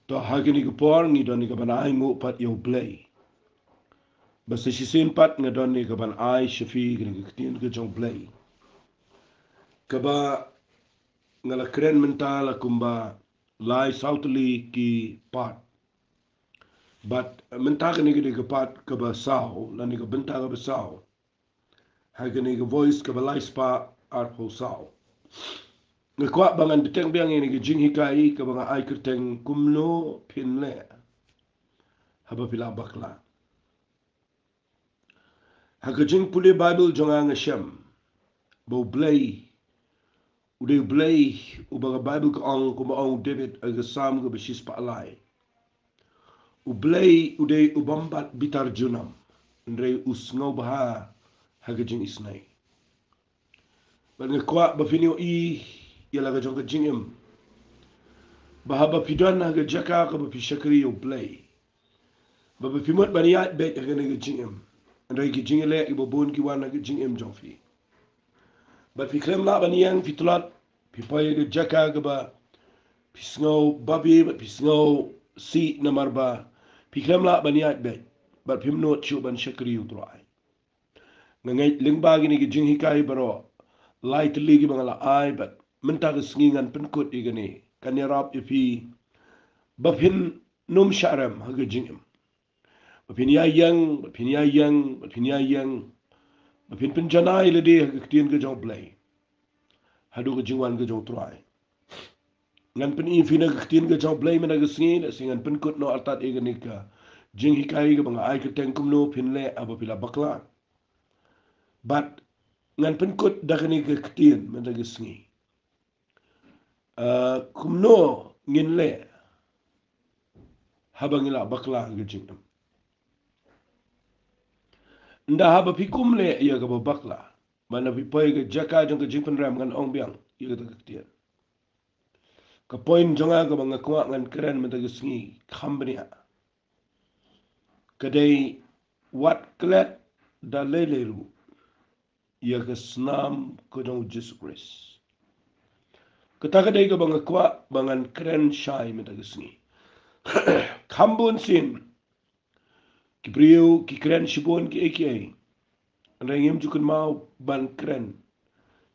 to hagini ko por ni don ni ka ban ai ngu pat yo play basta sisin pat nga don ni ka ban ai shafi ni ka tin ka jong play ka ba ngala kren mental kumba lai southly ki pat but mental ni ka pat ka ba sao la ni ka benta ka ba sao hagini ka voice ka ba lai spa art ho sao nga kwa bangan biteng biang ini ka jing hikai ka banga ai kerteng kumno Phin le haba pila bakla hakajing puli bible jonga nga shem bo blay uday blay ubaga bible ka ong kuma ong david aga sam ka bashis pa alay ublay uday ubambat bitar junam ndre usngaw baha hakajing isnay ban nga kwa bafinyo i yala ka jong ka jingim bahaba pidan haga jaka ka bafi shakri yo blay baba pimot baniyat bet haga nga jingim ndre ki jingile ibo bon ki wana ka jingim jongfi but fi krem la baniyang fi tulat fi paye ga jaka ga ba fi snow babi but fi snow si namar ba fi krem la baniyat bet but fi mnot chu ban shakri utrai ngai ling ba gi ni gi jing hikai baro light li gi bangala ai but menta ga sngingan pen kut i gani kan yarap fi bafin num sharam ha ga jingim bafin ya yang bafin ya yang bafin ya yang bafin pen janai le de ha tin ga jong play hadu ga jingwan ga jong try ngan pen in fina ga tin ga jong play mena ga singin singan pen kut no altat e ga nika jing hikai ga banga ai ka teng kumno Phin le aba pila bakla but ngan pen kut da ga nika tin mena ga singi kumno ngin le haba ngila bakla ga jingam nda haba pi kumle ya ga bakla mana pi poy ga jaka jong ga jingpen ram ngan ong biang ya ga tin ka point jonga ga banga kwa ngan keren meta ga singi khambria kadai wat klet da leleru ya ga snam ko dong Jesus Christ kata kadai ga banga kwa bangan keren shai meta ga singi khambun sin ki brio ki keren shibon ki aka rengim jukun mau ban keren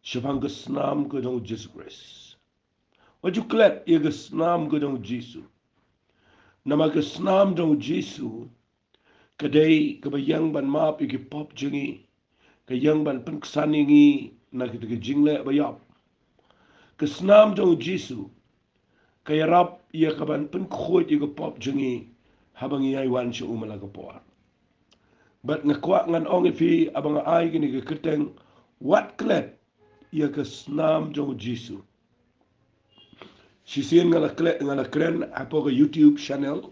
shabang ga snam ko dong Jesus Christ waju klet ya ga snam ko dong Jesus nama ga snam dong Jesus kadai kabayang ban map iki pop jengi kayang ban penksani ngi na kita ke jingle bayap kesnam jong jisu kayarap ia kaban penkhoi iki pop jengi habang iai wan shu umala ka por but ngakwa ngan ong fi abang ai gini ke keteng wat klet ia kesnam jong jisu sisien ngala klet ngala kren apo ke YouTube channel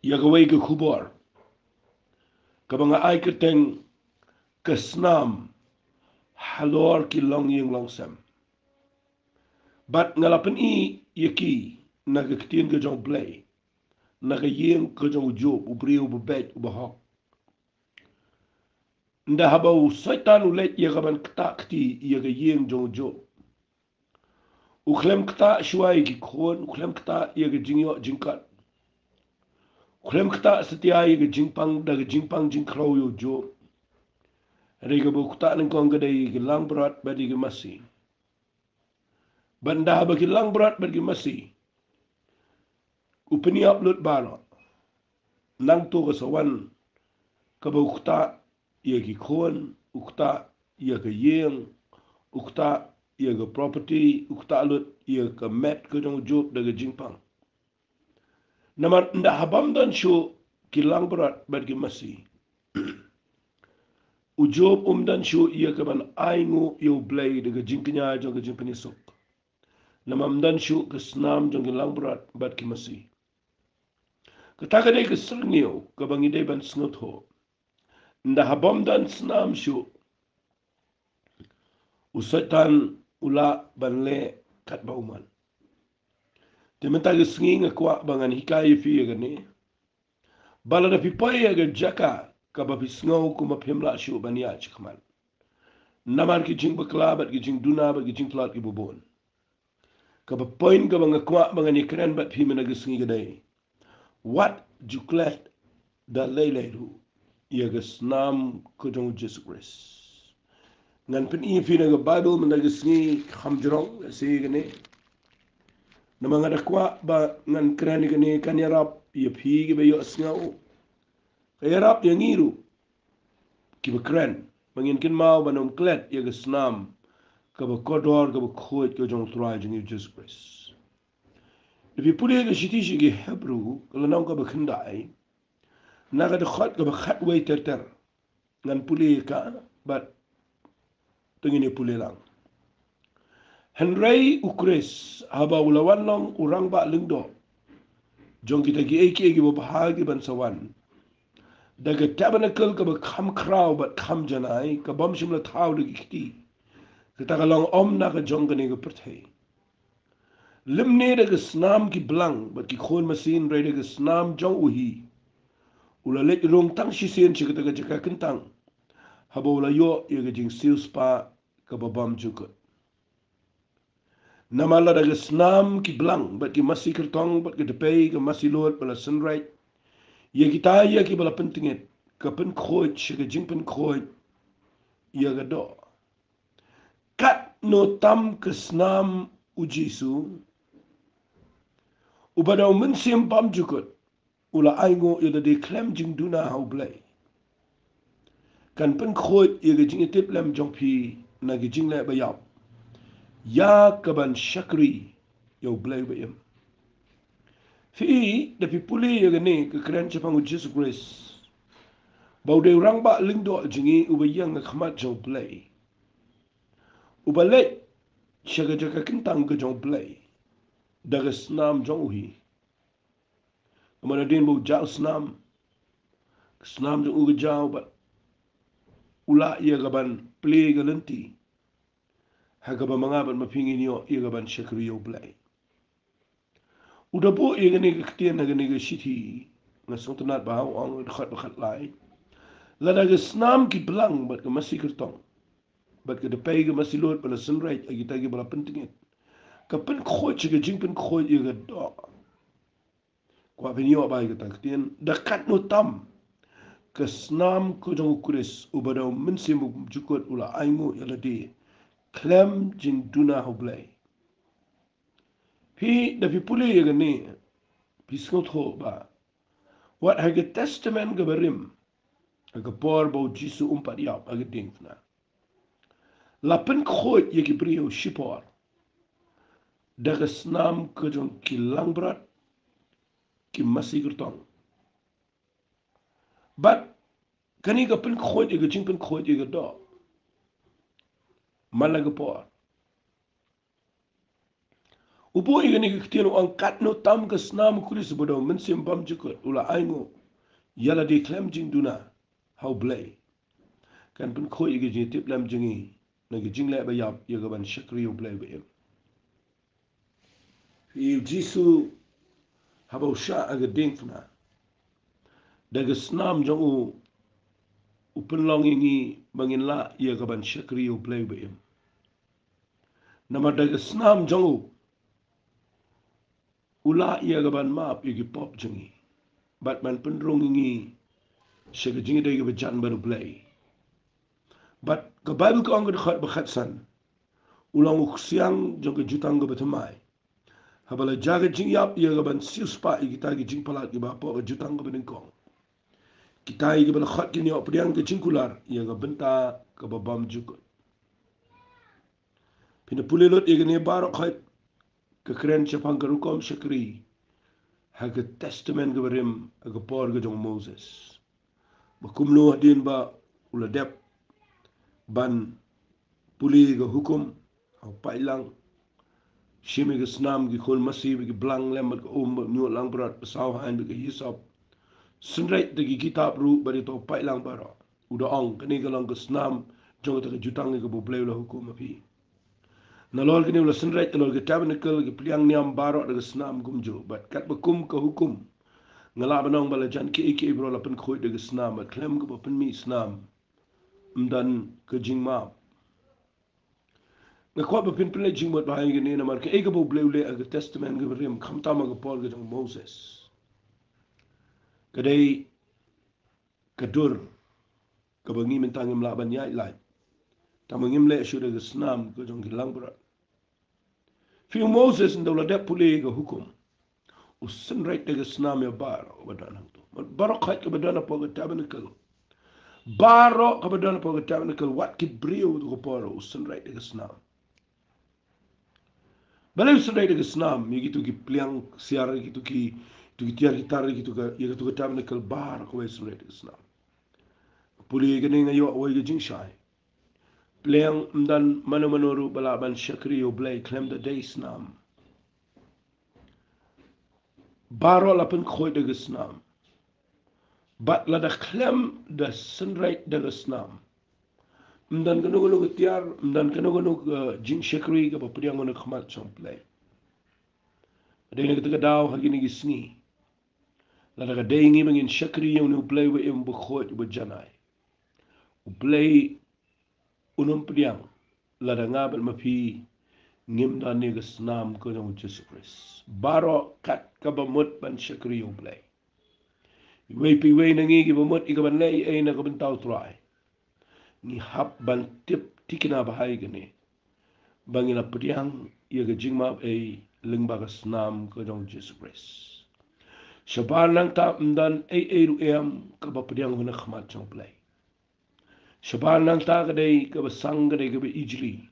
ia ka wei ke khubor kabanga ai keteng kesnam halor ki long ying long sam but ngalapan i yaki naga kitien ke jong play naga ying ke jong job ubri ubet ubahok nda haba u saitan ulet ya gaban kta kti ya ga ying jong job u khlem kta shwai ki khon u khlem kta ya ga jingyo jingkat u khlem kta setia ya ga jingpang da ga jingpang jingkro yo job rega bu kta nang kong ga dai ga lang brat badi ga masi banda bagi lang berat bagi masih upeni upload balo nang to kasawan kabukta ia ki khon ukta ia ka yeng ukta ia ka property ukta lut ia ka met ka dong job daga jingpang naman nda habam dan shu ki lang berat bagi masih ujob dan shu ia ka ban aingu yo blay daga jingknya daga jingpani sok namam dan shu ke snam jong lang berat bat ki masih kata dai ke srngio ke bangi dai ban sngot ho nda habam dan snam shu usatan ula ban le kat bauman te menta ke sngi ngakwa bangan hikai fi ga ni bala da pipai ga jaka ka ba pisngau kuma pemla shu ban ya chikman namar ki jing bakla bat ki jing duna bat ki jing plat ki bubon ka ba point ka banga kwa banga ni kren bat phi mena gisngi gadai what juklet da lele ru ya gisnam ko jong Jesus Christ ngan pen i phi na ga bible mena gisngi khamjrong se gane na mga dakwa ba ngan kren gane kanyarap ya phi ge be yo asngau kayarap ya ngiru ki ba kren bangin kin mau banom klet ya gisnam ka ba kodor ka ba khoit ko jong trai jing Jesus Christ. If you put it in shiti shigi Hebrew, kalau nang ka ba khandai, na ka de khat ka ba khat way ter ngan puli ka but tengini puli lang. Henry ukres haba ulawan long urang ba lingdo. Jong kita gi eki ba bahagi ban sawan. Daga tabernacle ka ba kham kraw but kham janai ka bom shimla thaw de kiti. Kita ka long om na ka jong ka ni ka perthai. Limne de snam ki blang but ki khon masin re de snam jong uhi ula let rong tang shi sen chi ka jaka kentang haba ula yo ye ga jing sil spa ka babam jukut namala de snam ki blang but ki masi kertong but ki de pay ka masi lot bala sunright ye kita ye ki bala pentinget ka pen khoj shi ga jing pen khoj ye ga do kat no tam ka snam ujisu ubadaw mensim pam jukut ula aingo ila de klem jing duna hau blai kan pen khoi ila jing tip lem jong phi na gi jing le ba yap ya kaban shakri yo blai ba yam fi de pi puli ya ne ka kren chapang Jesus Christ bau de rang ba ling do jingi uba yang khmat jong blai uba le shaga jaka kintang ga jong blai daga snam jong hi mana din bu jaw snam snam jong uga jaw ba ula ia gaban play galenti hagaba mga ban mapingin yo ia gaban shakri yo blai uda po ia gani ktian na gani shiti nga sontanat ba ang khat ba khat lai lada ga snam ki blang bat ka masi kertong bat ka de pay ga masi lot bala sunright agi tagi bala pentingit ka pen khoi chi ga jing pen khoi ia ga do kwa ben yo ba ga ktian da kat no tam ka snam ko jong kuris ubadaw mensim jukot ula aingo yala di klem jing duna hoblay pi da pi puli ya gani pi skot ho ba wat ha ga testament ga barim ga por bo jisu umpat yap aga dingfna la pen khot ye ki brio shipor da ga snam ko jong ki langbrat ki masigurtong but kani ga pen khot ye ga jing pen khot ye ga do malaga por upo igani kitino ang katno tam ka snam kulis bodo mensim bam jukut ula aingo yala de klem jing duna how blay kan pen khoi igi je tip lam jingi na gi jing le ba yap ye ga ban shakri u blay ba em i jisu haba sha aga ding fna daga snam jong u pen long ingi bangin la ye ga ban shakri u blay ba em nama daga snam jong ula ia gaban map igi pop jengi batman pendrong ingi shega jingi degi bajan baru play but ka bible ko angod khat bakhat san ulang uksiang jong ke jutang go batamai habala jaga jing yap ia gaban siuspa igi tagi jing palat gi bapo jutang go beningkong kita igi bala khat kini op priang ke jingkular ia ga benta ka babam jukut pina pulelot igi ne barok khat ke kren chapang karukom shakri haga testament gabarim aga por ga jong Moses ba kumno din ba ula dep ban puli ga hukum au pailang shimi ga snam gi khol masib gi blang lem ga nyu lang brat saw han ga hisap sunrai de gi kitab ru bari to pailang baro uda ong kani ga lang ga snam jong ta jutang ga bu blay la hukum api na lol gini ula sunrai lol ga tabernacle ga pliang niam baro ga snam gumjo bat kat ba kum ka hukum ngala banong bala jan ki iki bro la pen khoi de snam at klem ko pen mi snam mdan ke jingma Ngakwa ba pin pile jingmot ba hayi gani na mar ke ega bo bleu aga testament ga rim khamta ma ga Paul ga jong Moses. Kadai kadur ka bangi mentangim la ban yai lai. Tamangim le syuda ga snam ga jong gilang berat. Fi Moses ndaw la dep pule ga hukum. Usen right ga snam ya bar badana tu. Barok khat ka badana po ga tabernacle. Baro ka badana po ga tabernacle wat ki brio ga poro usen right ga snam. Balai usen right ga snam mi gitu ki pliang siar gitu ki tu ki tiar gitar gitu ka ya gitu ka tabernacle bar ko usen right ga snam. Puli ga ni ngayo awai ga jing shai. Pliang mdan mano balaban syakri o blay klem da day snam. Baro la pen khoy de snam. Bat la da klem da sunright de snam. Mdan kano ke tiar, mdan kano jing syakri ke papriang ngono khmat chong play. Ada ni ketika daw hagi ni gisni. La da day ngi mangin syakri yang nu play we im bu khoy bu janai. U play unum priang la da ngabal mapi ngim da ni snam ko jong Jesus Christ. Baro kat ka bamut ban syakri yung play. Iway piway nangi ki bamut ikaban lay ay na kabantaw try. Ni hap ban tip tikina bahay gani. Bangina priang iya ka jingmap ay lingba ka snam ko jong Jesus Christ. Shabar nang ta mdan ay ruem ka ba priang huna khmat jong play. Shabar nang ta kaday ka ba sang kaday ka ba ijli.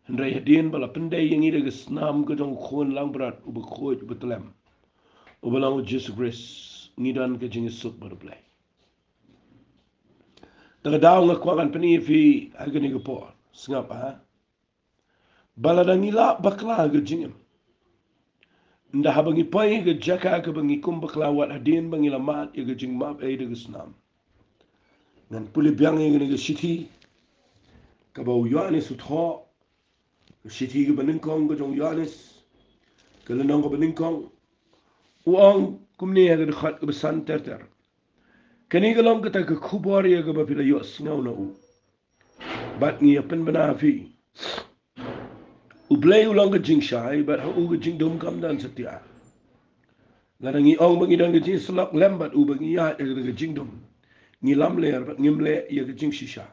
Hendrai hadin bala pendai yang ida ke snam ke jong khon lang berat uba khoy uba telem. Uba lang Jesus Christ ngidan ke jing suk berplay. Daga daw nga kwakan pani fi agani ke por. Sengap ha. Bala da ngila bakla ke jingem. Nda habangi pai ke jaka ke bangi kum bakla wat hadin bangi lamat ke jing map ida ke snam. Ngan puli biang yang ke siti ka bau Yohanes utho siti ke beningkong ke jong Yohanes ke lenong ke beningkong uang kumni ya ke dekat ke besan terter. Kani galong kata ke kubor ya ke bapila yos ngau na u. Bat ngi apen benafi. Ublay ulang ke jing syai bat ha u ke jing dum kam dan setia. Ladangi ong bangi dan ke jing selak lembat u bangi ya ke jing dum. Ngi lam ler bat ngimle ya ke jing shisha.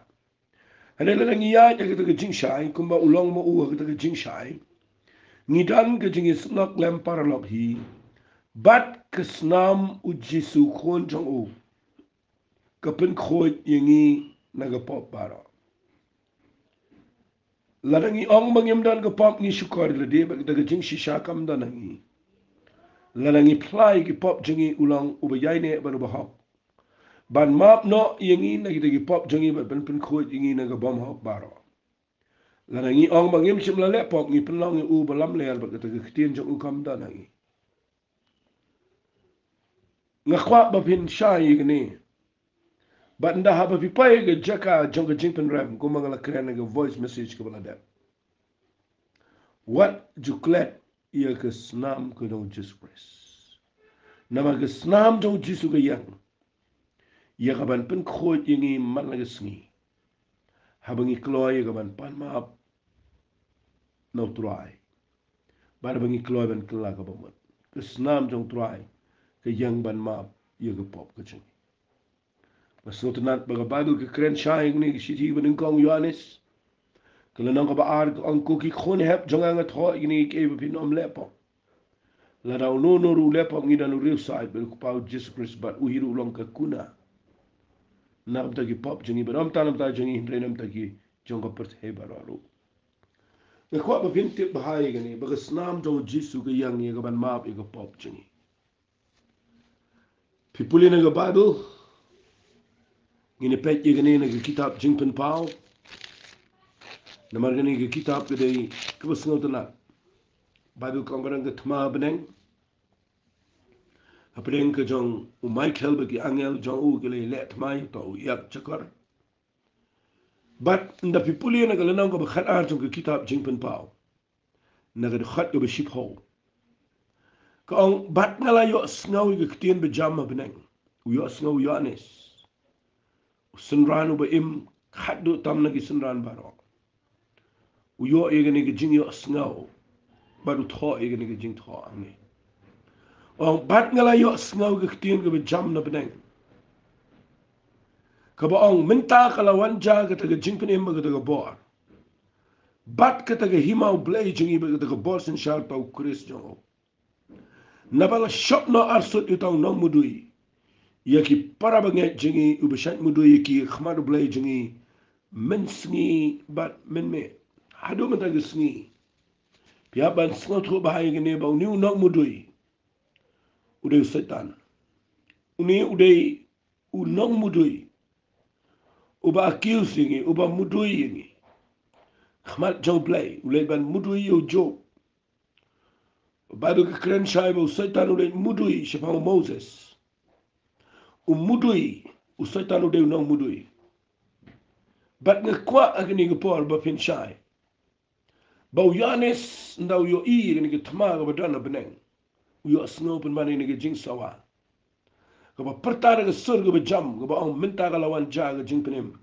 Hada ladangi ya ke jing syai kumba ulang mo u ke jing syai. Ngi dan ke jing selak lem paralog hi. Bat kesnam u jisu khon jong u. Kapen khoy yangi nagapop baro. Ladangi ong mangim dan gapop ni syukar lade bak daga jing shisha kam dan nangi. Ladangi play ki pop jingi ulang ubayay ne baru bahok. Ban map no yangi nagi dagi pop jingi bat pen khoy yangi nagabom hok baro. Ladangi ong mangim simlale pop ngi penlang u balam leer bak daga ketien jong u kam dan nangi. Ngakwa bapin syai gini. But nda haba pipai ke jaka jong ke jingpen ram ko mangala kren ke voice message ke bala dep. What juklet ia ke snam ke dong Jesus Christ. Nama ke snam dong Jesus ke yang. Ia ke ban pen khoi ingi man lagi sengi. Habangi kloy ke ban pan maap no try. Bar bangi kloy ban kela ke bamut. Ke snam dong try ke yang ban maap ia ke pop ke jengi. Masuk tenat baga Bible ke keren syahing ni siti benengkong Yohanes. Kalau nang kabaar ang kuki khone hep jangan ngat ho ini ke pin om lepo. La dau no no ru lepo ngi dan ru side bel pau Jesus Christ bat uhiru long ka kuna. Nam tagi pop jengi beram tanam ta jengi hindrenam tagi jong ka pert he bararu. Ke kwa ba pin tip bahai gani baga snam jong Jesus ke yang ye ka ban map e ka pop jengi. Pipuli na ka Bible ngini pet ye gani na kitab jingpen pau. Namar gani ke kitab ke dei kebasngaw tanat. Bible kong barang ke tma beneng. Apeng ke jong Michael bagi angel jong u ke le tma to yak chakar. But nda pipuli na galanang ko bakhat ar jong ke kitab jingpen pau. Na ke khat ke beship ho. Kong bat ngala yo sngaw ke ktien be jam beneng. U yo sngaw Yohanes. Sunran u ba im khat do tam na ki sunran baro. Uyo ye gani jing yo snow. Baru tho ye gani jing tho angi. Ong bat ngala yo snow ke ketien ke jam na beneng. Kaba ong minta kalawan ja ke taga jing penem ke taga bor. Bat ke taga himau blay jingi ke taga bor sin shar tau Chris jongo. Nabala shop no arsut yu tau no mudui. Yaki para banget jingi ubashat mudui ki khmadu blay jingi. Min sngi bat min me. Hadu mataga sngi. Piaban sngo tru bahaya gini bau niu no mudui. Udai setan. Uni udai unong mudui. Uba accuse ini, uba mudui ini. Khmat jau blay. Ulai ban mudui yo jo. Baru ke keren syai bau setan ulai mudui syapang Moses. Mudui. Setan udai unong mudui. Bat ngekwa agni ngepor ba Phin syai. Bau Yanes ndau yo I ni ke tama ga badana beneng. Uyo sngo pun mani ni ke jing sawa. Kaba pertara ke sur ke jam kaba ong minta ka lawan ja ke jing penem.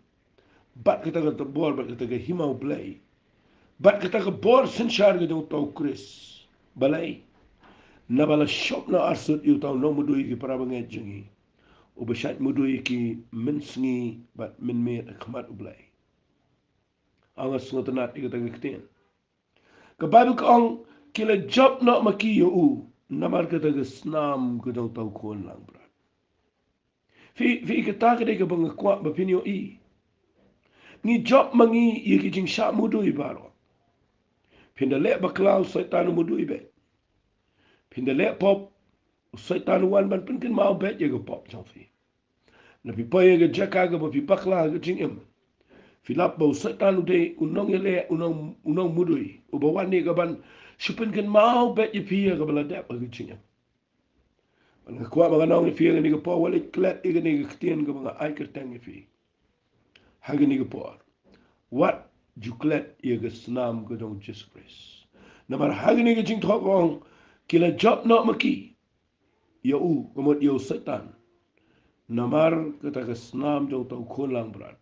Bat kita ke tebor bat kita ke himau blay. Bat kita ke bor sensyar ke jong tau Chris. Balai. Nabala shop na arsut yu tau no mudui ki para bangai jengi. Ubashat mudui ki min sngi bat min me khmat ublay. Angas ngotanat ika taga ketien. Kababu ka ong kila job no maki yo u. Namar ka taga snam ka jong tau kuon lang brat. Fi ika taga deka banga kwa bapin yo I. Ni job mangi yaki jing sya mudui baro. Pinda lek bakla setan mudui be. Pinda lek pop setan wan ban pinkin mau bet yaga pop jong fi. Napi pa yaga jaka ga bapi bakla ga jing em. Filap bau setan ude unong yele unong mudui. Ubawan ni ga ban supinkin mau bet yapi yaga baladap ga jing em. Ban kuat mga nong yapi yaga ni ga pa wale klet yaga ni ga ketien ga mga ay kerteng yapi. Haga ni ga pa. What juklet yaga snam ga dong Jesus Christ. Namar haga ni ga jing thok wong kila job no maki. Ya u kamot yo setan. Namar kata ka snam jong tau kon lang berat.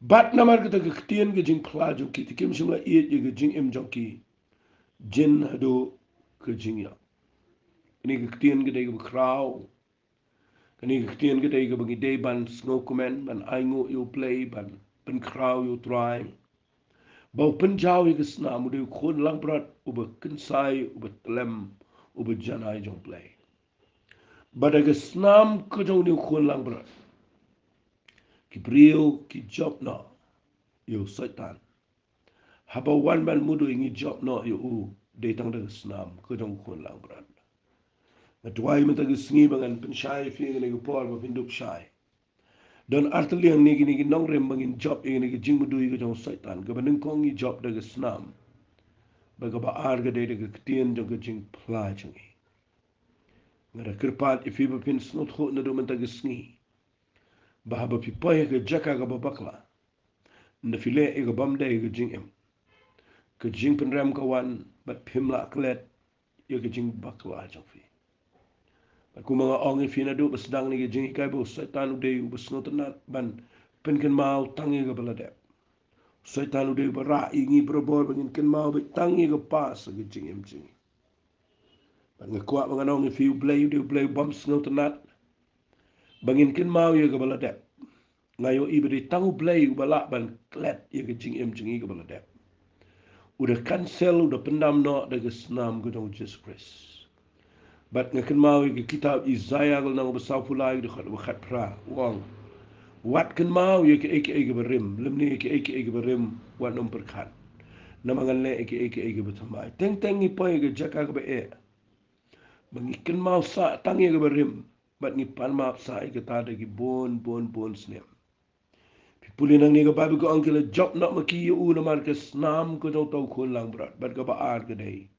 Bat namar kata ka ketien ke jing pla jong ki. Tikim simla iet ye ke jing em jong ki. Jin hado ke jing ya. Kini ke ketien ke day ke bekrau. Kini ke ketien ke day ke bagi day ban snow komen. Ban aingo yo play. Ban pen krau yo try. Bau penjau ye ke snam. Udah kon lang berat. Uba kensai. Uba telem. Uba janai jong play. Badaga snam ke jong ni kon lang berat. Ki brio ki job na. Yo setan. Haba wan man mudu ingi job no yo u. Day tang daga snam ke jong kon lang berat. Natuai mentaga sengi bangan pensyai fi ngi ngi por ba pindup syai. Don arteliang nigi nong rem bangin job ingi ngi jing mudu ke jong setan. Ke baneng kong ngi job daga snam. Baga ba arga day daga ketien jong ke jing pla jongi. Ngara kerpat ifi ba pin snot ho na do mentaga sengi. Bahaba pipoy ke jaka ga bakla. Na file e ga bamda e ga jing em. Ke jing penram kawan bat pimla klet ye ke jing bakla jong fi. Ku mga ong e fina do basdang ni ke jing kai bo setan ude u basnotanat ban pen ken mau tangi ga baladep. Setan ude bara ingi brobor bangin ken mau be tangi ga pas ga jing em jing. Ban ngakwa mga ong e fi blay bam snotanat bangin ken mau ye ga baladep. Ngayo iberi tangu blay ubala ban klet ye ke jing em jing ga baladep. Udah cancel udah pendam no daga senam gedong Jesus Christ. Bat ngaken mau ke kitab Isaiah gal nang besau pulai de khat pra wong. Wat ken mau ye ke eke berim, lemni ke eke berim wat nom perkhat. Namangan le eke betamai. Teng ni poy ke jaka ke be. Bangiken mau sa tangi ke berim. Bat ni pan map sa ke tada ki bon snem. Pulin ang niga babi ko ang kila job na maki u na markas nam ko daw tau kun lang berat. Bat ka baar ka day.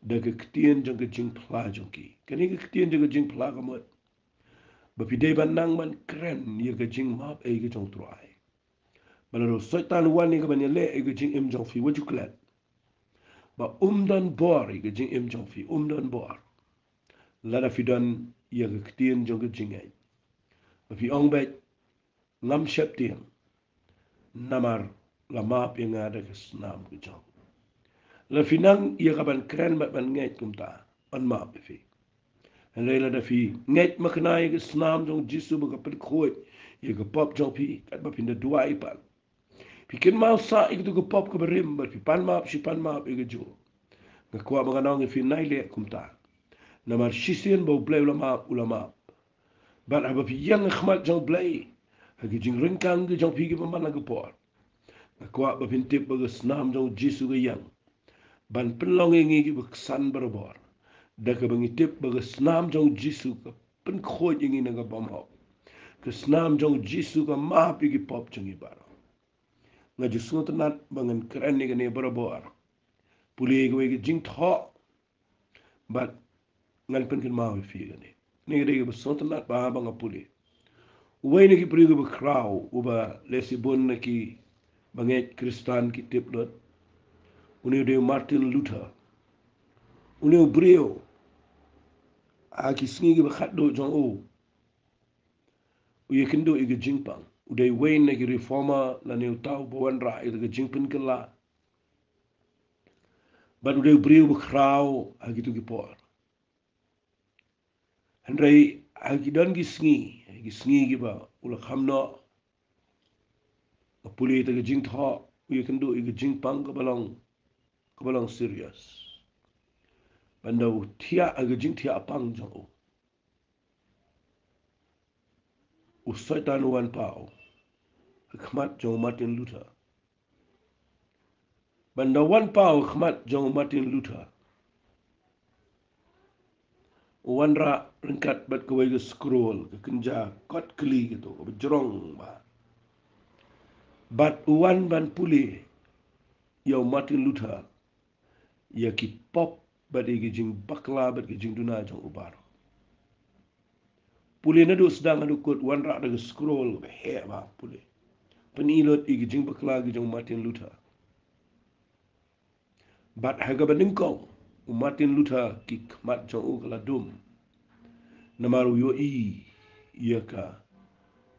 Daga ketien jang ka jing pla jang ki. Kani ka ketien jang ka jing pla ka mat. Bapi day ban nang man keren ya ka jing map ay ka jang truay. Balaro soitan wan ni ka ban yale ay ka jing im jang fi waju klet. Ba dan bor ay ka jing im jang fi dan bor. Lada fi dan ya ka ketien jang ka jing ay. Bapi ong bet ngam syep tiang. Namar lama yang ada ke senam ke jong. La finang ia kaban keren ban ngait kumta. An ma fi. En rela da fi ngait maknai ke senam jong jisu ba kapit khoi. Ia ke pop jong pi kat ba pinda dua ipan. Pikin mau sa ik tu ke pop ke berim ba pi pan map ik jo. Ngakwa menganong fi nai le kumta. Namar shisien ba blai ulama. Ban haba pi yang khmat jong blai. Hagi jing ringkang ke jong pi ke pemana ke por. Ngakwa ba pintip ba ke senam jong jisu ke yang. Ban penlong ngi ki beksan berbor. Da ke bangitip ba ke senam jong jisu ke pen khoi ngi na ke bamhop. Ke senam jong jisu ke ma pi ki pop jong ibaro. Ngaju sungut tenat bangan keren ni ke ne berbor. Puli ke jing tho. Bat ngan pen kin mau fi ke ne. Ni ke sungut tenat ba bang puli. Uway na ki prigo ba kraw uba lesibon na ki banget kristan ki tiplot. Uniu de Martin Luther. Uniu brio. Aki singi ki bakhat do jong o. Uye kendo ige jingpang. Uday wain na ki reforma la neu tau bawan ra ige jingpin ke la. But uday brio ba kraw aki tu ki por. Hendrai aki dan ki singi ki ba ula khamno. Puli ite ke jing tho. Uye kendo ige jingpang ke balong serious. Bandau tia aga jing tia apang jong o. Usaitan wan pao. Khmat jong Martin Luther. Bandau wan pao khmat jong Martin Luther. Wan ra ringkat bat kawai ke scroll ke kenja kot keli gitu berjerong ba. Bat wan ban puli yau Martin Luther ya ki pop bat igi jing bakla bat igi jing duna jong ubar. Puli nadu sedang adu kot wan ra daga scroll he ba puli. Penilot igi jing bakla igi jong Martin Luther. Bat haga beningkong Martin Luther ki khmat jong u kala dum. Namaru yo iya ka.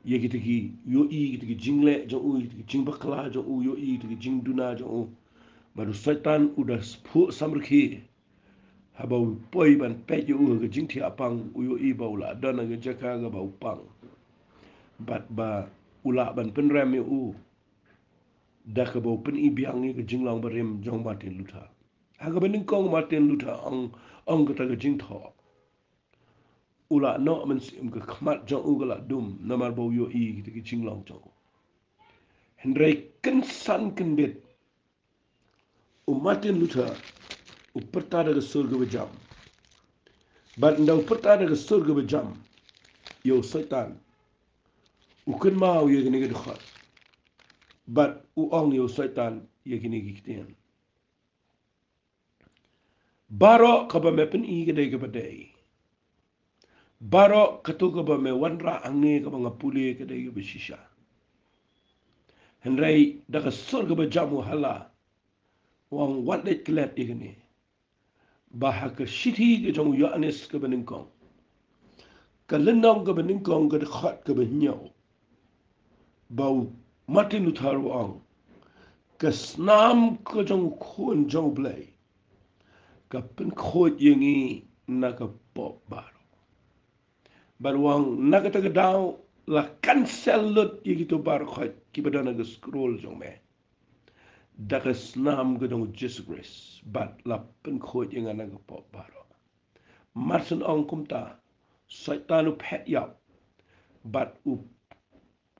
Ia kita ki yo kita ki jingle jong u kita ki jing bakla jong u yo kita ki jing duna jong u. Baru setan udah sepuk samrki. Habau poi ban pet yo u ke jing ti apang u yo baula dan ga jaka ga bau pang. Bat ba ula ban penrem yo u. Da ka bau pen ibiang ni ke jinglang berem jong Martin Luther. Haga beningkong Martin Luther ang kata ke jing tho. Ula no mensim ke khmat jong u gala dum namar bau yo kita ke jinglang jong. Hendrai kensan kendit. Martin Luther pertanda ke surga bejam. Bat ndau pertanda ke surga bejam. Yo setan. Ukun mau ye gini gedekhat. Bat uang yo setan ye gini giktian. Baro kaba me pen i gede badai. Baro katu kaba me wanra ange kaba ngapuli gede besisha. Henrai daga surga bejamu hala. Wang wadet kelet igini. Bahaka shiti ke jong Yohanes ke beningkong. Kalendong ke beningkong ke dekat ke benyau. Bau Martin Luther wang. Kesnam ke jong kun jong blai. Ka pen khot yengi na ka pop baru. Baruang na ka tagadaw la cancel lot yegi to bar khot ki badana ke scroll jong me. Da kesnam ke jong Jesus Christ. Bat la pen khot yenga na ka pop baru. Marsen ong kumta. Saitanu pet yap. But u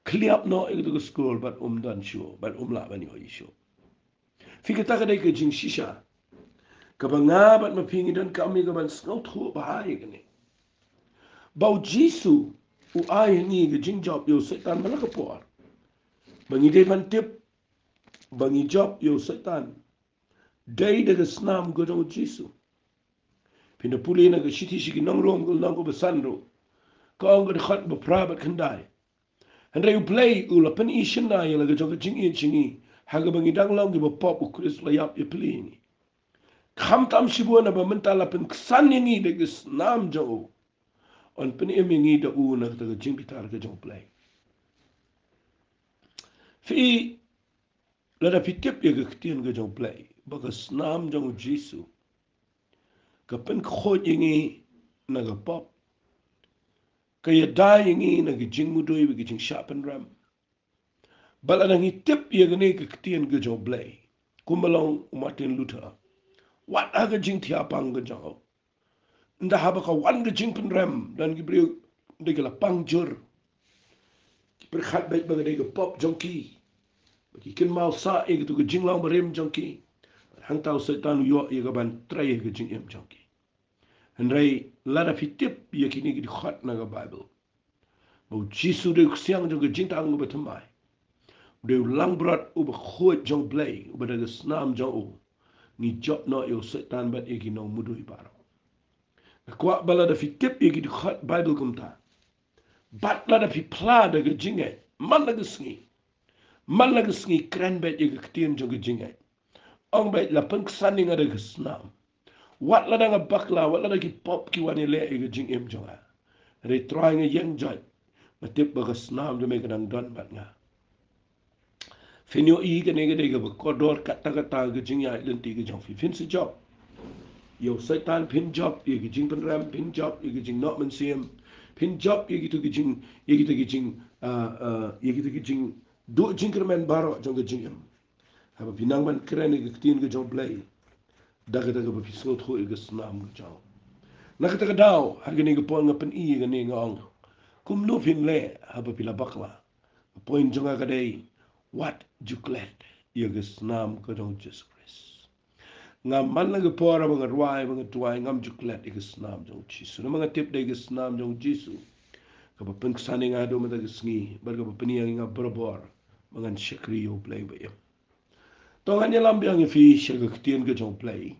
clear up no into the school but dan show but la ban yo show. Fikir tak ada ke jing shisha. Kabanga bat mapingi dan kami kaban snow tho bahai kene. Bau Jisu u ai ni ke jing job yo setan malaka por. Bangi de ban tip bangi job yo setan. Dai de snam godong Jisu. Pinda puli na ke shiti shiki nang rom ko nang ko besandro. Kau ngad khat ba prabat kandai. Hendai u play u la pen ishina ya la gajong jing in chingi. Haga bangi dang lang ba pop u Chris la yap e plini. Kham tam shibu na ba mentala pen ksan ngi de gis nam jo. On pen emi ngi da u na ta jing bitar ga jong play. Fi Lada fitip ya ketian ke jong play. Bagas nam jong Jisu. Kapen khoj ingi naga pop. Kaya dai ingi naga jing mudui bagi jing sharpen ram. Bala nangi tip ya gane ke ketian ke jong play. Kumalong Martin Luther. Wat aga jing tiapang ke jong. Nda haba ka wan ke jing pen ram. Dan gibriu dega la pangjur. Berkhat baik bagai dega pop jong ki. Bagi kin mau sa e gitu ke jing lang berem jong ki. Hang tau setan yo ya ga ban trai ke jing em jong ki. Henry lada fitip ya kini ki khat na ga Bible. Bau Jisu de siang jong ke jing tang ba tamai. De lang brat u ba khoi jong play u ba de snam jong u. Ni job no yo setan bat e ki no mudu ibaro. Kwa bala da fitip ya ki khat Bible kum ta. Bat lada fi pla de ke jing e. Man la gesngi. Man la gesngi kran bet ye ke tien jong ke jing e. Ong bet la peng sanding ada ke snam. Wat la da nga bakla, wat la da ki pop ki wani le e ke jing em jong a. Re try nga yang jai. Matip ba ke snam de me ke dang don bat nga. Phin yo i ke nege dege ba kodor kata kata ke jing ya lenti ke jong fi. Phin si job. Yo setan phin job ye ke jing pen ram, phin job ye ke jing not men siem. Phin job ye gitu ke jing, ye gitu ke jing, ye gitu ke jing do jing kermen baro jong ke jing em. Haba pinang man keren ye ke tien ke jong play. Daga daga ba pisngot ho ye ke snam ke jong. Nakata ka daw, hagi ni ke po nga pen i ke ni nga ong. Kumno Phin le, haba pila bakla. Point jonga ka day, what juklet ye ke snam ke jong Jesus Christ. Ngam man lang ke po ara mga tuwai, ngam juklet ye ke snam jong Jesus. Na mga tip day ke snam jong Jesus. Kapa pengsani nga do mata ke sngi, bar kapa peniyang nga berabor, mga syakri yo play ba yam. Tongan niya lambiang ifi siya kaktiyan ke jong play.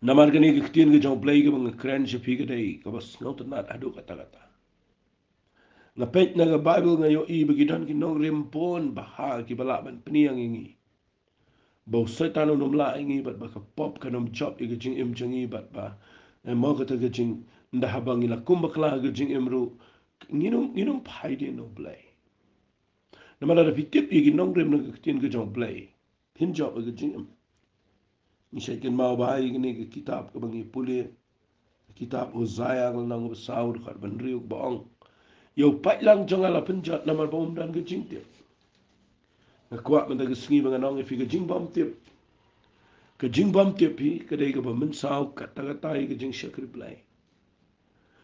Namar ka ni kaktiyan ke jong play ke mga kren siya fi ka day, kapas ngautan nat ado kata-kata. Nga pet na nga Bible nga yo i bagidan ki nong rimpon baha ki balaban peniyang ingi. Bau setan unom la ingi bat baka pop ka nom job i gajing im jangi bat ba. Na mo kata gajing ndahabang ila kumbakla gajing imru. Nginum pai di no play. Namala da fitip i ginong rim na kaktiyan ka jong play. Phin job i gajing im. Nisaykin mau bahai gini ke kitab ka bangi puli. Kitab Hosea kal nang besaur kat benriuk baong. Yo pat lang jong ala penjat namar baum dan gajing tip. Kuat man daga sengi mga nong ifi gajing bom tip. Gajing bom tip hi kadai ka ba mensau kata-kata i gajing syakri play.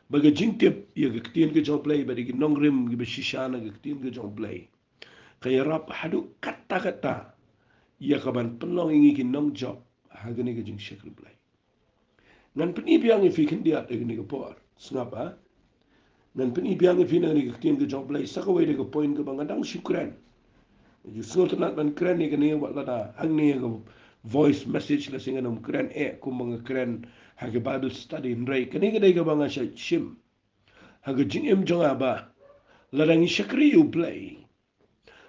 Ba gajing tip ya gaktiin ka jong play ba di nong rim gi besishana gaktiin ka jong play. Kaya rap hadu kata-kata ya kaban penlong ingi ki nong job hagani gajing syakri play. Ngan penibiang ifi kendiat gani ka por. Sengap ha? Ngan penibiang ifi nang gaktiin ka jong play sakawai ka point ka bangadang syukran. Justru tenat man keren ni kini buat lada hang ni ko voice message la singa nom keren ku mga keren hage Bible study ndrai kini kadai ka banga shim hage jingim jonga ba lada ngi shakri you play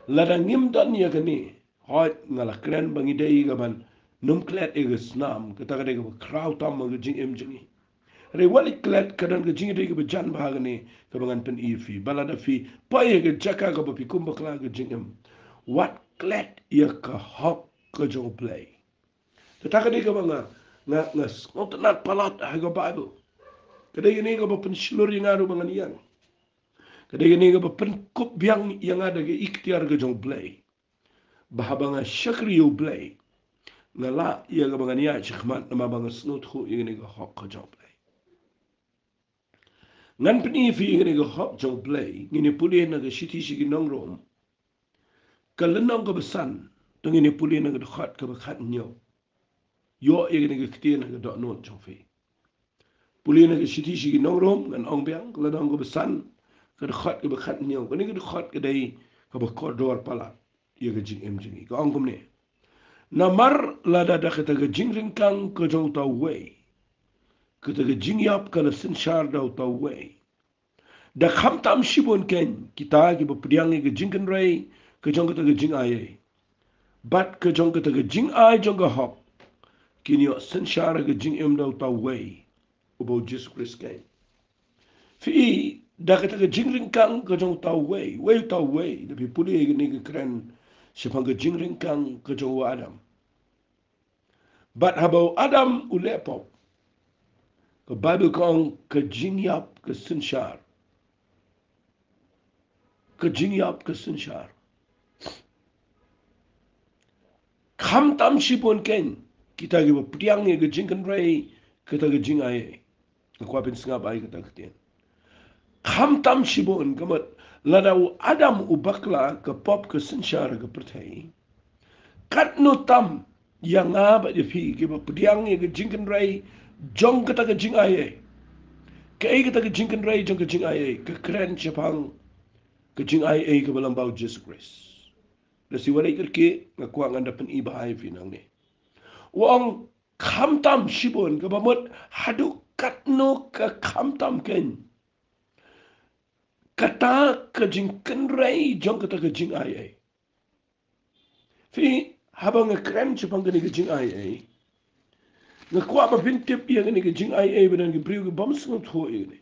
lada ngim dan ya kini hot ngala keren bangi dai ka ban num klet e snam kata kadai ka crowd tam mga jingim jingi re wali klet kadan ka jingi dai ka jan ba ni ka bangan pen ifi balada fi pa ye ka jaka ka ba pi kumbakla ka jingim. What glad ia ka hok ka jong play. Tetaka di ka ba nga ngontanat palat haga Bible. Kadai ni ka ba pensilur yang ada mga niyan. Kadai ni ka ba penkup biang yang ada ke ikhtiar ka jong play. Bahaba nga syakri yu play. Nga la ia ka ba niyan syakmat nama ba nga snut hu yang ni ka hok ka jong play. Ngan penifi yang ni ka hok jong play. Ngini pulih na ka siti sigi nong rom. Kalenong ka besan, tungin ni puli na kadukhat ka bakhat nyo. Yo iya ni kaktiyan na kadok not jong fi. Puli na kasiti sigi nong rom, ngan ong biang, kalenong ka besan, kadukhat ka bakhat nyo. Kani kadukhat ka day ka bakodor pala. Iya ka jing em jingi. Ka ong kumne. Namar lada da kita ka jing ringkang ka jong tau way. Kita ka jing yap ka na sinshar daw tau way. Da kham tam shibon ken, kita ki bapdiang ka jing kan ray, ka jong kita ka jing ayay. Bat ke jong kata ke jing ai jong ka hop. Kini yo sensyara ke jing em dau tau way. Ubo Jesus Christ kay. Fi da kata ke jing ringkang ke jong tau way. Way tau way. Tapi puli ke ni ke keren Sipang ke jing ringkang ke jong Adam. But habau Adam ulepop. Ke Bible kong ke jing yap ke sinshar. Ke jing yap ke sinshar. Kam tam sipon ken. Kita giba priang ye ke jing kan rai. Kita ke jing ay. Ke kuapin sengap ay kita ketien. Kam tam sipon kamat. Ladau Adam u Bakla ke pop ke sinshar ke pertai. Kat no tam yang apa je fi ke pediang ye ke jingkan rai jong kata ke jing ai ke ai kata ke jingkan rai jong ke jing ai ke keren chapang ke jing ai ke balam bau Jesus Christ da si wala ke ngakwa nganda pen ibahai fi nang ne wong kham tam shibon ke bamot hadu kat no ke kham tam ken kata ke jingkan rai jong kata ke jing ai fi habang keren chapang ke jing ai nga kwa ba bin tip ya ni ke jing ai ai ban ke priu ke bam sung tho e ni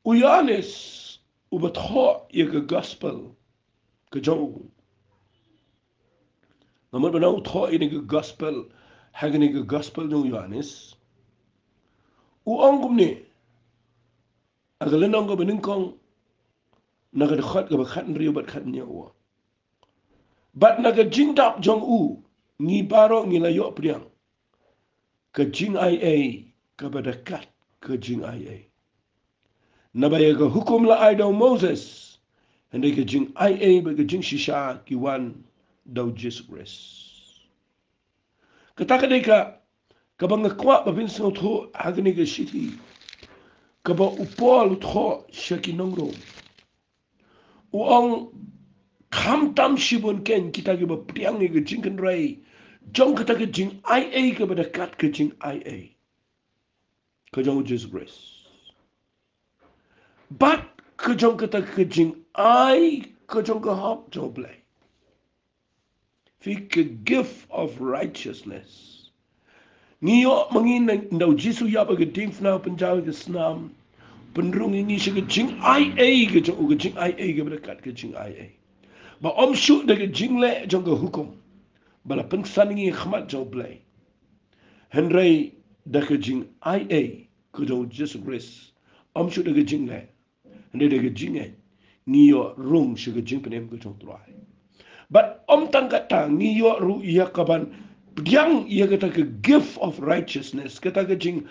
u yanes u ba tho ye ke gospel ke jong na mo ba na u tho ni ke gospel ha ni ke gospel no yanes u ongum ni agale nong go bin kong na ga khat ga ba khat riu ba khat nya wa bat na ga jing dap jong u ni baro ni la yo priang ke jing ai ai ka ba da kat ke jing ai ai na ba ye ga hukum la ai do Moses and they get jing ai ba jing shisha ki wan do Jesus Christ. Kata ka bang kwa ba bin so tho agni ga shiti ka ba upol tho shaki nongro. Uong kam tam shibon ken kita ga ba priang ga jing kan rai jong kata ga jing ai ka ba da kat ka jing ai ka jong Jesus Christ. But ka jong kata ka jing ai ka jong ka hop jong play. Fik gift of righteousness. Ngiyo mangin ndaw jisu yaba ga ting fna panjaw ga snam penrung ini shi ga jing ai ga jong ga jing ai ga berkat ga jing ai ba om shu da ga jing le jong ga hukum bala peng san ngi khmat jong play henry da ga jing ai ga jong Jesus Christ om shu da ga jing le henry da ga jing ai ngiyo rung shi ga jing penem ga jong trai but om tangkata ngiyo ru iya kaban Yang ia kata ke gift of righteousness kata ke jing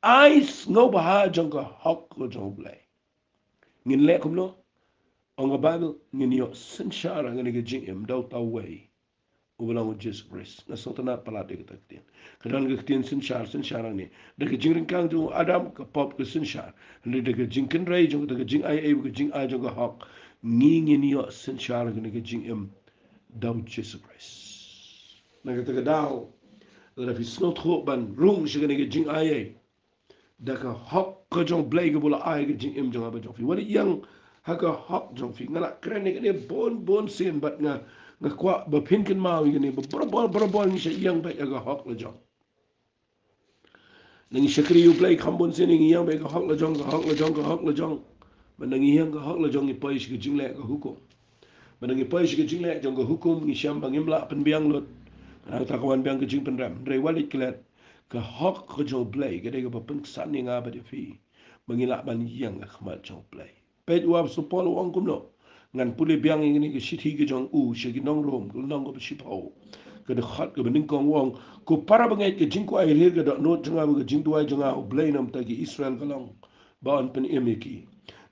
ais ngau baha jong ka hok ko jong blai ngin le kum no on ga bible ngin yo sin shara ngin ke jing em dau ta way u belang Jesus Christ na so tana pala de kata tien kadang ke tien sin shara ni de ke jing ring kang tu adam ka pop ke sin shara de ke jing ken rai jong de ke jing ai ke jing ai jong ka hok ngin yo sin shara ngin ke jing em dau Jesus Christ na kata ke dau dat if je snot goed ben roem zich in jing aye dat ke hok ke jong blij ke bola aye ke jing im jong apa jong fi wat yang ha ke hok jong fi ngala kren ne bon sen bat nga kwa ba pin ken mau ni ba bro ni se yang ba ke hok le jong ngi shakri yu blij kham bon sen ngi yang ba ke hok le jong ke hok le jong ke hok le jong ba ngi yang ke hok le jong ni pais ke jing le ke hukum ba ngi pais ke jing le jong ke hukum ni sham ba ngimla pen biang lot ta kawan biang ke jing pen ram re walit klet ke hok ke jong play ke de ke pen san ni nga ba de fi mengilak ban yang ke khmat jong play pet wa so pol wong kum no ngan puli biang ni ke shiti ke jong u she ke nong rom ke nong ko shi pau ke de khat ke bening kong wong ko para bangai ke jing ko ai re ke do no janga ke jing tuai janga u play nam ta ki Israel kalong ba on pen emeki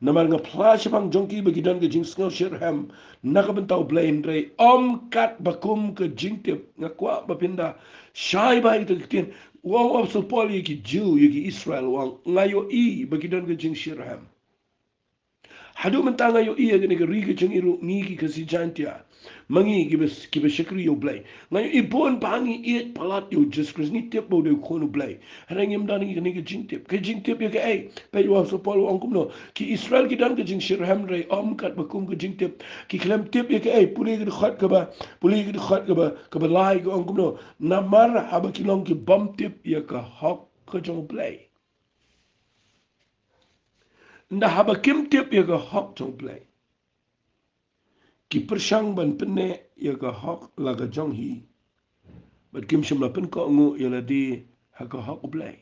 namar nga flash bang jongki bagi dan ke jing sngo shirham naka bentau blain rei om kat bakum ke jing tip nga kwa bapinda shai bai te kitien wong of so poli ki Jew ki Israel wong ngayo i bagi dan ke jing shirham hadu mentanga yo iya gene ke rige jeng iru ngi ki si jantia mangi ki be shakri yo blay ngayo i bon bangi it palat yo just kris ni tip bo de kono blay harang yam dan ngi ke jing tip yo ke ai pe yo so pol on kumno ki Israel ki dan ke jing shirham re om kat bakum ke jing tip ki klem tip yo ke ai puli ke khat ke ba puli ke khat ke ba lai ko on kumno namar haba ki long ki bom tip yo ke hok ke jong blay nda haba kim tip ye ga hok jong play ki persang ban penne ya ka hok la ka jong hi bat kim shim la pen ko ngu ya la di ha ka hok blai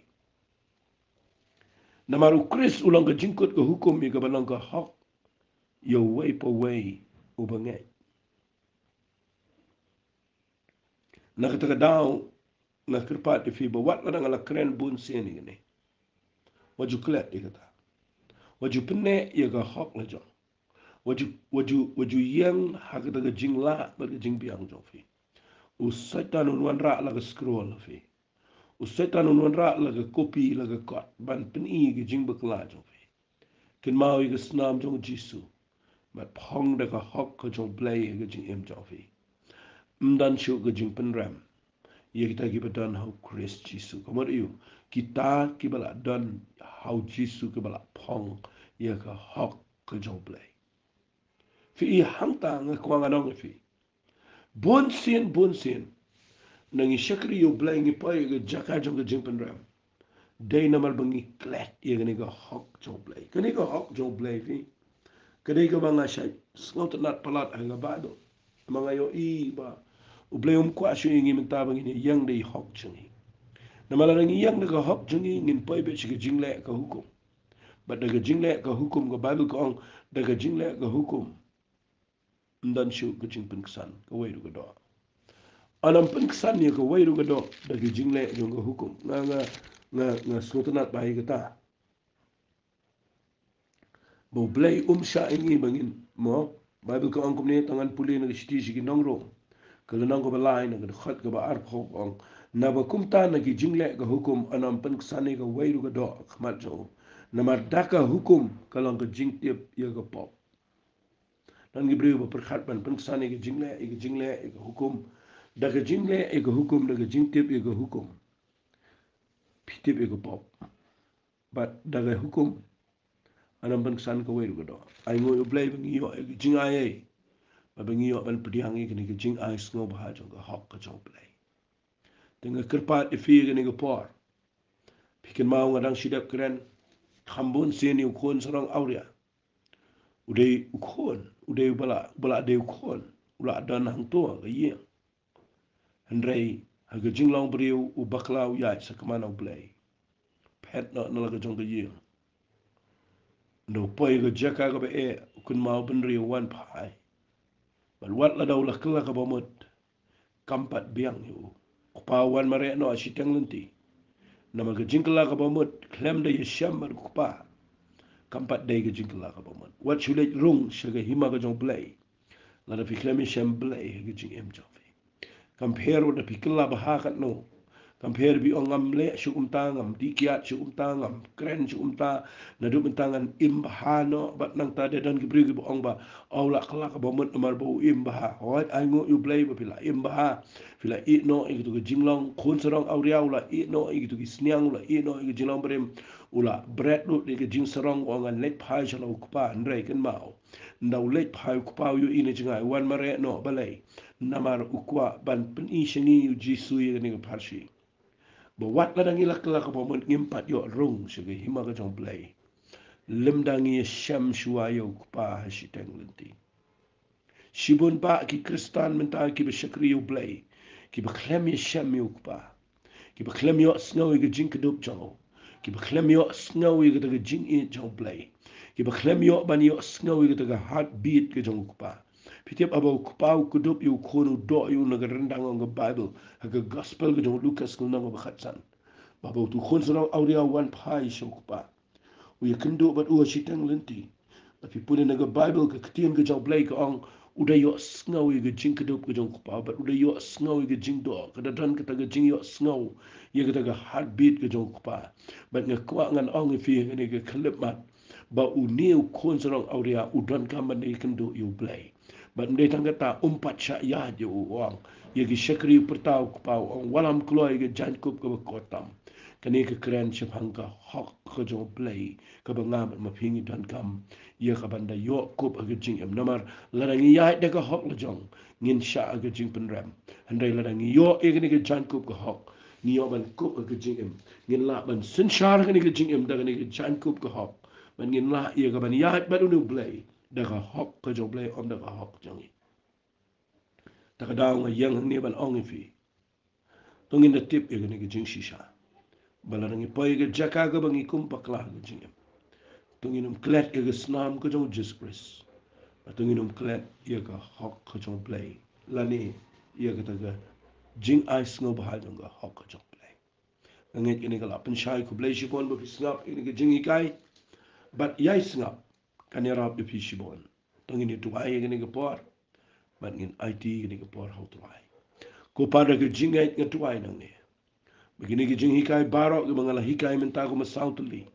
namaru kris ulang ka jingkut ka hukum ya ka balang ka hok yo way po way ubangai na ka taka daw na kirpat di fi ba wat la ngala kren bun sen ni waju klet di kata waju penne ya ka hok la jong waju yang ha ka taka jing la ba ka jing biang jong fi usaitan unwan ra la ka scroll fi usaitan unwan ra la ka copy la ka kot ban pen i ka jing bakla jong fi kin mau i ka snam jong jisu bat phong da ka hok ka jong play ka jing em jong fi mdan shu ka jing pen ram ye kita ki badan how Chris jisu kamar yu kita ki bala dan how jisu ki bala phong ye ka hok ka jong play fi i hangta nga kwa nga nong fi bon sin nangi shakri yo blay ngi pay ga jaka jong ga jing pen ram day namal bangi klet ye ga ni ga hok jong blay kani ga hok jong blay fi kadai ga mga shay snot nat palat ang ba do mga yo i ba u blay kwa shu ngi minta bangi ni yang dei hok jungi namal ngi yang ga hok jungi ngin pay be shi jing le ka hukum ba daga jing le ka hukum ga bible ko ong daga jing le ka hukum ndan shu ga jing pen ksan ka way do ga do anam pen kesan ni ko wai ruga do dagi jingle jong ko hukum nga sultanat bai kata bo blay sha ingi bangin mo bible ko angkum ni tangan puli na sti sigi nongro kalau nang ko balai na ko khat ko ba ar ko ong na ba kumta na gi jingle ko hukum anam pen kesan ni ko wai ruga do khmat jo na mar daka hukum kalau ko jing tiep ye ko pop dan gi bri ba perkhat ban pen kesan ni gi jingle ko hukum daga jingle ego hukum daga jingtip ego hukum pitip ego pop but daga hukum anam ban san ko weru do ai ngo yo blay bangi yo ego jing ai ba bangi yo ban pediang ego ni jing ai sngo ba jong ko hok ko jong blay tenga kerpat ifi ego ni go por pikin mau ngadang sidap keren khambun sen yu kon sarang auria udai ukon udai bala de ukon ula dan hang to ga ye Andrei haga jinglong beriu u bakla u yai sa kamana u blay pet no laga jong ga ying no poi ga jaka ga be kun mau ben riu wan pai ban wat la daw la kala ka bomot kampat biang yu pa wan mare no asitang lenti nama ga jingla ka bomot klem da yesham mar pa kampat dai ga jingla ka bomot wat chulet rung shaga hima ga jong blay la da fi klem yesham blay ga jing em jong compare with the pikla bahakat no compare bi ongam le shukum tangam dikiat shukum tangam kren shukum ta na du tangan im bahano bat nang ta de dan gibri gi ong ba awla kala ka bomot mar bo im baha hoy ai ngo you play ba pila im baha pila i no i tu jinglong khun sarong awria ula i no i tu sniang ula i no i jinglong brem ula bread lu de jing sarong ongan let phai chalo kupa ndrei ken mau ndaw let phai kupa yu ine jingai wan mare no balai namar ukwa ban pen i shengi yu jisu ye ni parshi bo wat la dangi lak lak bo mon ngimpat yo rung shige hima ga jong play lim dangi sham shua yo kupa hashiteng lenti shibun ba ki kristan menta ki be shakri yo play ki be klem ye sham yo kupa ki be klem yo snow ge jing kedup jong ki be klem yo snow ge ge jing i jong play ki be klem yo ban yo snow ge ge heartbeat ge jong kupa Pitiap abau kupau kudup yu kono do yu naga rendang ang Bible haga gospel ke jong Lucas kul nang bakhatsan babau tu khon sarau auria wan pai shong kupa u ya kendo bat u shitang lenti but pi pune naga Bible ke ketiem ke jong blay ke ong uda yo sngaw ge jing kedup ke jong kupa but uda yo sngaw ge jing do kada dan ke taga jing yo sngaw ye ke taga heartbeat ke jong kupa but nge kwa ngan ong fi ne ke klip mat ba u neu khon sarau auria u dan kaman ne kendo yu blay but ndai tangga ta umpat sya ya je uang ye gi shakri pertau kupau ong walam kloy ge jankup ke kotam kani ke keren shapangka hok ke jong play ke bangam ma pingi dan kam ye ka banda yo kup age jing em namar ladangi ya de ka hok le jong ngin sha age jing penram ndai ladangi yo e ge ge jankup ke hok ni yo ban kup age jing em ngin la ban sin shar ge jing em da ge jankup ke hok ban ngin la ye ka ban ya ba nu play daga hok ke jong play om daga hok jangi takadaw nga yang ni ban ong fi tungin da tip ya ni jing shisha balarang ipoy ga jaka ga bangi kum bakla ga jing tungin klet ya ga snam ko jong Jesus Christ tungin klet ya ga hok ko jong play lani ya ga taga jing ice ngo bahal jong ga hok ko jong play nget ini ga lapan shai ko play shibon ba fisngap ini ga jing ikai but yai sngap kan ya rap fi shibon tungin itu ay ga ni ga por but ngin IT ga ni ga por how to ai ko pada ga jing ay ga tu ai nang ne begini ga jing hikai baro ga mangala hikai menta ko masaw tuli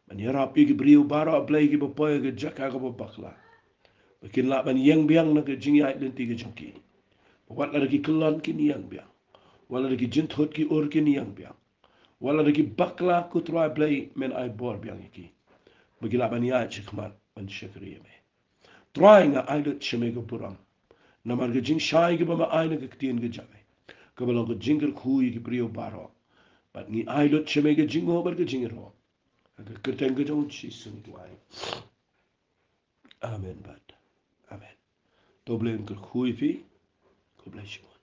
man ya rap gi brio baro play gi ba poy ga jaka ga ba bakla bikin la ban yang biang na ga jing ay lenti ga jongki wat la gi kelon ki ni yang biang wala gi jint hot ki or ki ni yang biang wala gi bakla ku try play men ay bor biang ki bagi la ban ya chikmat ban shakri me try nga ay lut cheme ga puram namar ga jing shai gi ba ma ay na ga tien ga jame ka ba ga jing ga khu gi brio baro but ni ay lut cheme ga jing ho bar ga jing ro ga kerteng ga jong chi sung tuai amen bat amen doble ga khu fi ko bless you